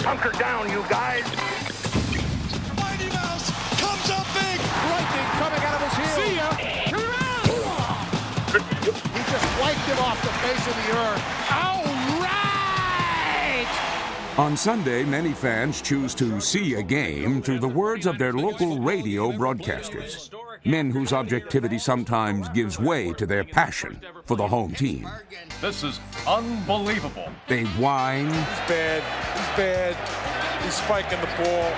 Hunker down, you guys. Mighty Mouse comes up big. Lightning coming out of his heels. See ya. He just wiped him off the face of the earth. All right! On Sunday, many fans choose to see a game through the words of their local radio broadcasters. Men whose objectivity sometimes gives way to their passion for the home team. This is unbelievable. They whine. He's bad. He's bad. He's spiking the ball.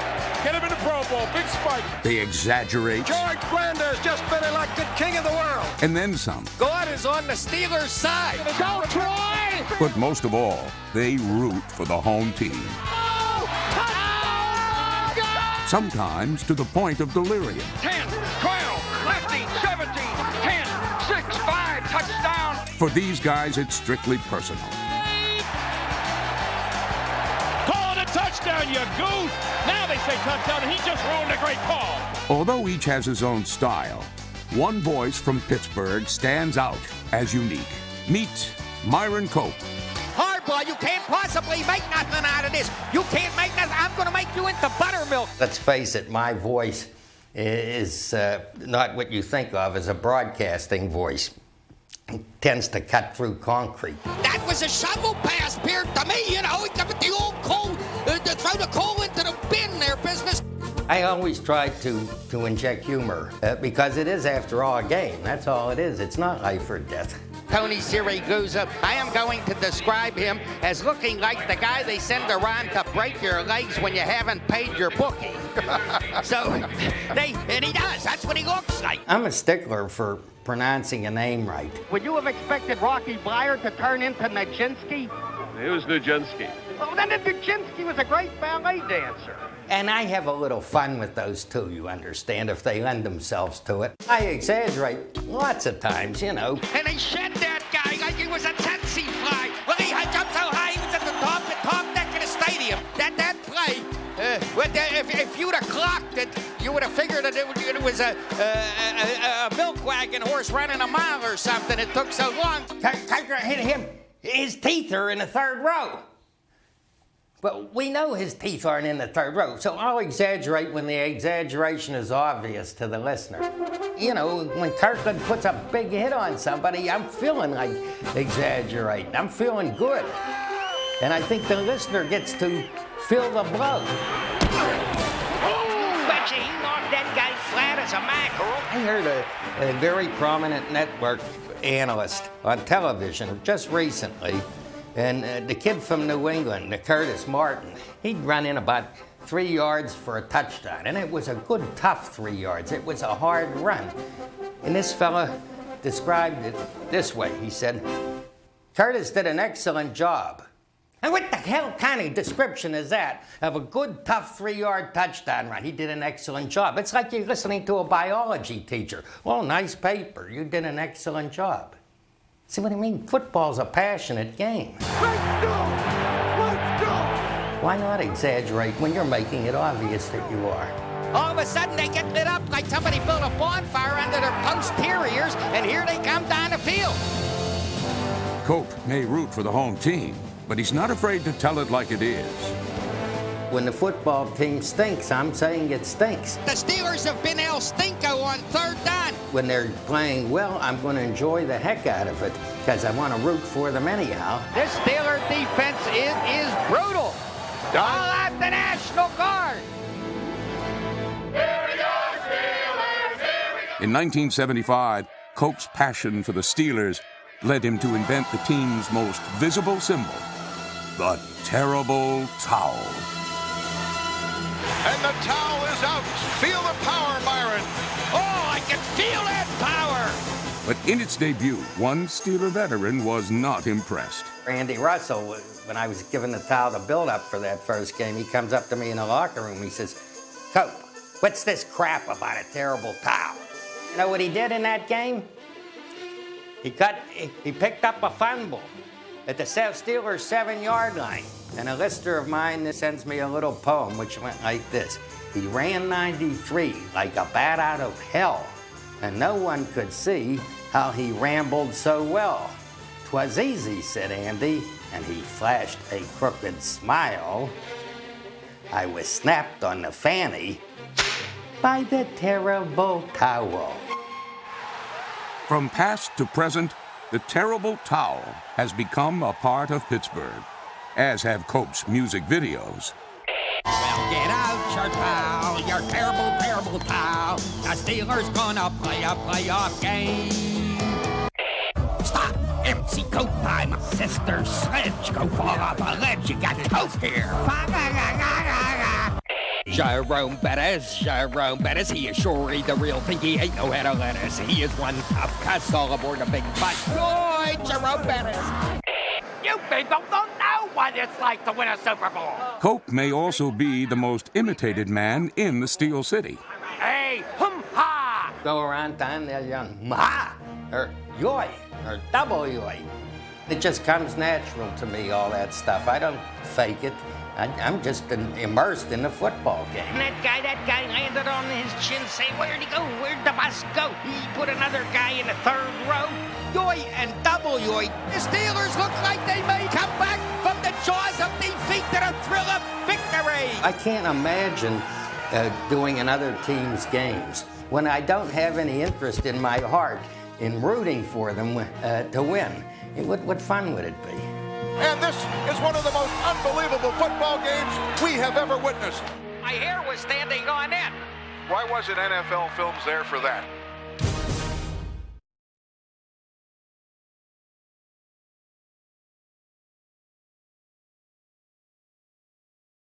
Get him in the Pro Bowl. Big spike. They exaggerate. George Brander's just been elected king of the world. And then some. God is on the Steelers' side. Go, Troy! But most of all, they root for the home team. Sometimes to the point of delirium. 10, 12, 15, 17, 10, 6, 5, touchdown. For these guys, it's strictly personal. Call it a touchdown, you goof! Now they say touchdown, and he just ruined a great call. Although each has his own style, one voice from Pittsburgh stands out as unique. Meet Myron Cope. Hardball, you can't possibly make nothing out of this. You can't make nothing. I'm going to make you into buttermilk. Let's face it, my voice is not what you think of as a broadcasting voice. It tends to cut through concrete. That was a shovel pass, Beard, to me. You know, the old coal, throw the coal into the bin there, business. I always try to inject humor because it is, after all, a game. That's all it is. It's not life or death. Tony Siragusa, I am going to describe him as looking like the guy they send around to break your legs when you haven't paid your bookie. And he does. That's what he looks like. I'm a stickler for pronouncing a name right. Would you have expected Rocky Blyer to turn into Nijinsky? Who's Nijinsky? Well, then Nijinsky was a great ballet dancer. And I have a little fun with those too, you understand, if they lend themselves to it. I exaggerate lots of times, you know. And they shed that guy like he was a tsetse fly. Well, he jumped so high he was at the top deck of the stadium. That play, if you'd have clocked it, you would have figured that it was a milk wagon horse running a mile or something. It took so long. Tucker hit him. His teeth are in the third row. But we know his teeth aren't in the third row, so I'll exaggerate when the exaggeration is obvious to the listener. You know, when Kirkland puts a big hit on somebody, I'm feeling like exaggerating. I'm feeling good. And I think the listener gets to feel the blow. Betcha he knocked that guy flat as a mackerel. I heard a very prominent network analyst on television just recently. And the kid from New England, Curtis Martin, he'd run in about 3 yards for a touchdown. And it was a good, tough 3 yards. It was a hard run. And this fella described it this way. He said, Curtis did an excellent job. And what the hell kind of description is that of a good, tough 3-yard touchdown run? He did an excellent job. It's like you're listening to a biology teacher. Well, nice paper. You did an excellent job. See what I mean? Football's a passionate game. Let's go! Let's go! Why not exaggerate when you're making it obvious that you are? All of a sudden, they get lit up like somebody built a bonfire under their posteriors, and here they come down the field. Cope may root for the home team, but he's not afraid to tell it like it is. When the football team stinks, I'm saying it stinks. The Steelers have been El Stinko on third down. When they're playing well, I'm going to enjoy the heck out of it because I want to root for them anyhow. This Steeler defense is brutal. All out the National Guard. Here we go, Steelers! Here we go! In 1975, Cope's passion for the Steelers led him to invent the team's most visible symbol, the terrible towel. And the towel is out. Feel the power, Myron. Oh, I can feel that power. But in its debut, one Steeler veteran was not impressed. Andy Russell, when I was giving the towel the build-up for that first game, he comes up to me in the locker room. He says, Cope, what's this crap about a terrible towel? You know what he did in that game? He picked up a fumble at the Steelers' 7-yard line. And a listener of mine sends me a little poem which went like this. He ran 93 like a bat out of hell, and no one could see how he rambled so well. 'Twas easy, said Andy, and he flashed a crooked smile. I was snapped on the fanny by the terrible towel. From past to present, the terrible towel has become a part of Pittsburgh, as have Cope's music videos. Well, get out your towel, your terrible, terrible towel. The Steelers gonna play a playoff game. Stop! Empty coat time. Sister Sledge, go fall off a ledge. You got coat here. Jerome Bettis, he is sure the real thing. He ain't no head of lettuce. He is one tough cuss all aboard a big butt. Boy, Jerome Bettis. You people don't know what it's like to win a Super Bowl. Cope may also be the most imitated man in the Steel City. Hey, hum-ha! Go around town, they're young, ma, or yoy, or double yoy. It just comes natural to me, all that stuff. I don't fake it. I'm just immersed in the football game. And that guy landed on his chin, say, where'd he go? Where'd the bus go? He put another guy in the third row. Yoy and double yoy. The Steelers look like they may come back from the jaws of defeat to the thrill of victory. I can't imagine doing another team's games when I don't have any interest in my heart in rooting for them to win. What fun would it be? And this is one of the most unbelievable football games we have ever witnessed. My hair was standing on end. Why wasn't NFL Films there for that?